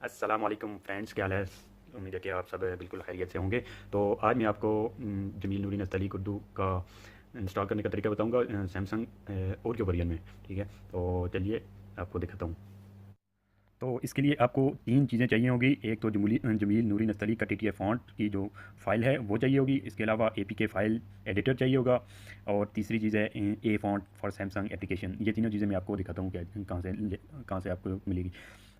अस्सलाम वालेकुम फ्रेंड्स, क्या हाल है। उम्मीद है कि आप सब बिल्कुल खैरियत से होंगे। तो आज मैं आपको जमील नूरी नस्तली उर्दू का इंस्टॉल करने का तरीका बताऊंगा सैमसंग ओरियो वेरिएंट में। ठीक है, तो चलिए आपको दिखाता हूँ। तो इसके लिए आपको तीन चीज़ें चाहिए होगी। एक तो जमील नूरी नस्तली का टीटीएफ फ़ॉन्ट की जो फ़ाइल है वो चाहिए होगी। इसके अलावा एपीके फ़ाइल एडिटर चाहिए होगा। और तीसरी चीज़ है ए फ़ॉन्ट फॉर सैमसंग एप्लीकेशन। ये तीनों चीज़ें मैं आपको दिखाता हूँ कि कहाँ से आपको मिलेगी।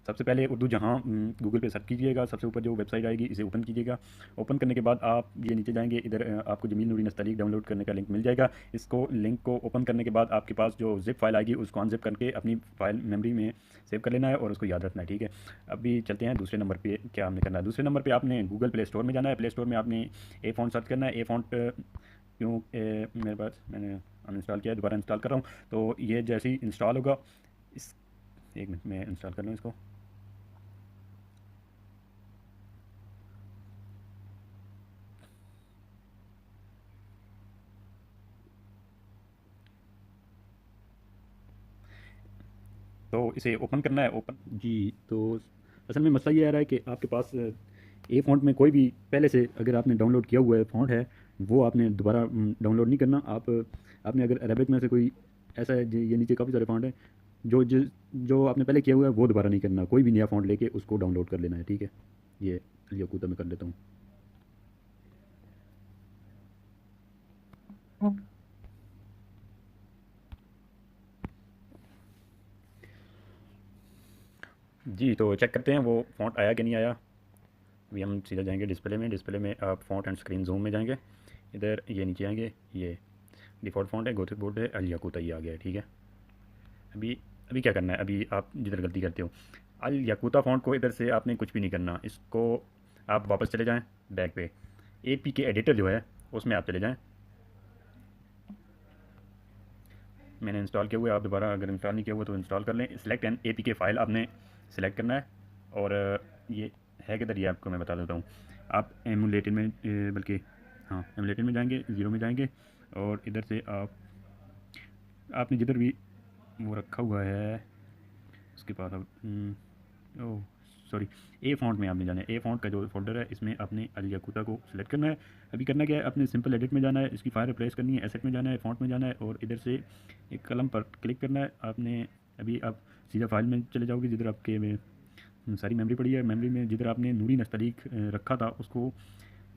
सबसे पहले उर्दू जहाँ गूगल पे सर्च कीजिएगा, सबसे ऊपर जो वेबसाइट आएगी इसे ओपन कीजिएगा। ओपन करने के बाद आप ये नीचे जाएंगे, इधर आपको जमील नूरी नस्तली डाउनलोड करने का लिंक मिल जाएगा। इसको लिंक को ओपन करने के बाद आपके पास जो ज़िप फाइल आएगी उसको अनज़िप करके अपनी फ़ाइल मेमोरी में सेव कर लेना है और उसको याद रखना है। ठीक है, अभी चलते हैं दूसरे नंबर पे। क्या हमने करना है, दूसरे नंबर पे आपने गूगल प्ले स्टोर में जाना है। प्ले स्टोर में आपने ए फ़ॉन्ट सर्च करना है। ए फ़ॉन्ट क्यों मेरे पास मैंने अनइंस्टॉल किया है, दोबारा इंस्टॉल कर रहा हूँ। तो ये जैसे ही इंस्टॉल होगा, इस एक मिनट में इंस्टॉल कर लूँ इसको। तो इसे ओपन करना है। ओपन जी। तो असल में मसला ये आ रहा है कि आपके पास ए फ़ॉन्ट में कोई भी पहले से अगर आपने डाउनलोड किया हुआ है फ़ॉन्ट है, वो आपने दोबारा डाउनलोड नहीं करना। आपने अगर अरेबिक में से कोई ऐसा है ये नीचे काफ़ी सारे फ़ॉन्ट हैं जो जो आपने पहले किया हुआ है वो दोबारा नहीं करना। कोई भी नया फ़ॉन्ट लेके उसको डाउनलोड कर लेना है। ठीक है, ये यकूता में कर लेता हूँ। जी, तो चेक करते हैं वो फ़ॉन्ट आया कि नहीं आया। अभी हम सीधा जाएंगे डिस्प्ले में। डिस्प्ले में आप फ़ॉन्ट एंड स्क्रीन जूम में जाएंगे। इधर ये नीचे आएंगे, ये डिफ़ॉल्ट फ़ॉन्ट है, गोथिक बोर्ड है, अल याकूता ये आ गया है। ठीक है, अभी अभी क्या करना है, अभी आप जिधर गलती करते हो अल याकूता फ़ॉन्ट को इधर से आपने कुछ भी नहीं करना। इसको आप वापस चले जाएं बैक पे। ए पी के एडिटर जो है उसमें आप चले जाएं। मैंने इंस्टॉल किया हुआ है, आप दोबारा अगर इंस्टॉल नहीं किया हुआ तो इंस्टॉल कर लें। सिलेक्ट एन ए पी के फ़ाइल आपने सेलेक्ट करना है। और ये है किधर, ये आपको मैं बता देता हूँ। आप एमुलेटेड में बल्कि हाँ एमुलेटेड में जाएंगे, ज़ीरो में जाएंगे और इधर से आपने जिधर भी वो रखा हुआ है उसके बाद अब ओह सॉरी, ए फ़ॉन्ट में आपने जाना है। ए फ़ॉन्ट का जो फ़ोल्डर है इसमें अपने अल याकूता को सिलेक्ट करना है। अभी करना क्या है, अपने सिंपल एडिट में जाना है, इसकी फ़ाइल रिप्लेस करनी है, एसेट में जाना है, फ़ॉन्ट में जाना है और इधर से एक कलम पर क्लिक करना है आपने। अभी आप सीधा फाइल में चले जाओगे जिधर आपके में सारी मेमोरी पड़ी है। मेमोरी में जिधर आपने नूरी नस्तलीक रखा था उसको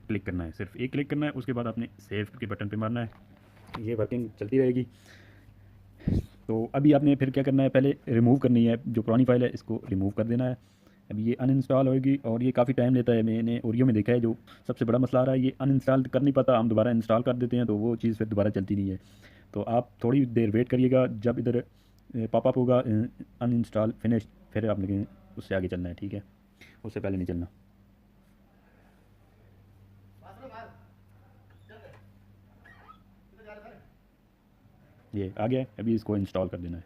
क्लिक करना है, सिर्फ एक क्लिक करना है। उसके बाद आपने सेव के बटन पर मारना है, ये वर्किंग चलती रहेगी। तो अभी आपने फिर क्या करना है, पहले रिमूव करनी है जो पुरानी फ़ाइल है, इसको रिमूव कर देना है। अभी ये अनइंस्टॉल होगी और ये काफ़ी टाइम लेता है। मैंने ओरियो में देखा है, जो सबसे बड़ा मसला आ रहा है ये अनइंस्टॉल कर नहीं पाता। हम दोबारा इंस्टॉल कर देते हैं तो वो चीज़ फिर दोबारा चलती नहीं है। तो आप थोड़ी देर वेट करिएगा, जब इधर पॉपअप होगा अनइंस्टॉल फिनिश, फिर आपने उससे आगे चलना है। ठीक है, उससे पहले नहीं चलना। ये आ गया है, अभी इसको इंस्टॉल कर देना है।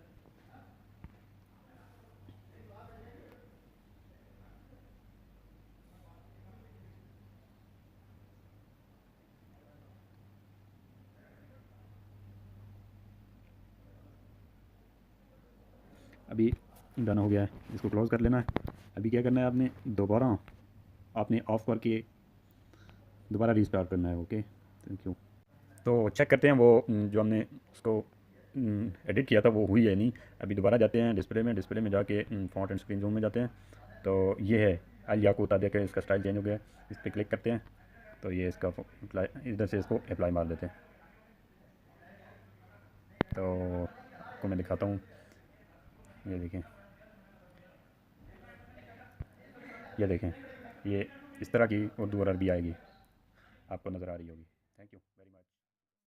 अभी डन हो गया है, इसको क्लोज़ कर लेना है। अभी क्या करना है, आपने दोबारा आपने ऑफ़ करके दोबारा रीस्टार्ट करना है। Okay, thank you. तो चेक करते हैं वो जो हमने उसको एडिट किया था वो हुई है नहीं। अभी दोबारा जाते हैं डिस्प्ले में। डिस्प्ले में जाके फ़ॉन्ट एंड स्क्रीन जूम में जाते हैं। तो ये है अल याकूता, देखें इसका स्टाइल चेंज हो गया है। इस पर क्लिक करते हैं तो ये इसका अप्लाई, इधर से इसको अप्लाई मार देते हैं। तो आपको मैं दिखाता हूँ, ये देखें, ये देखें, ये इस तरह की उर्दू और अरबी आएगी, आपको नज़र आ रही होगी।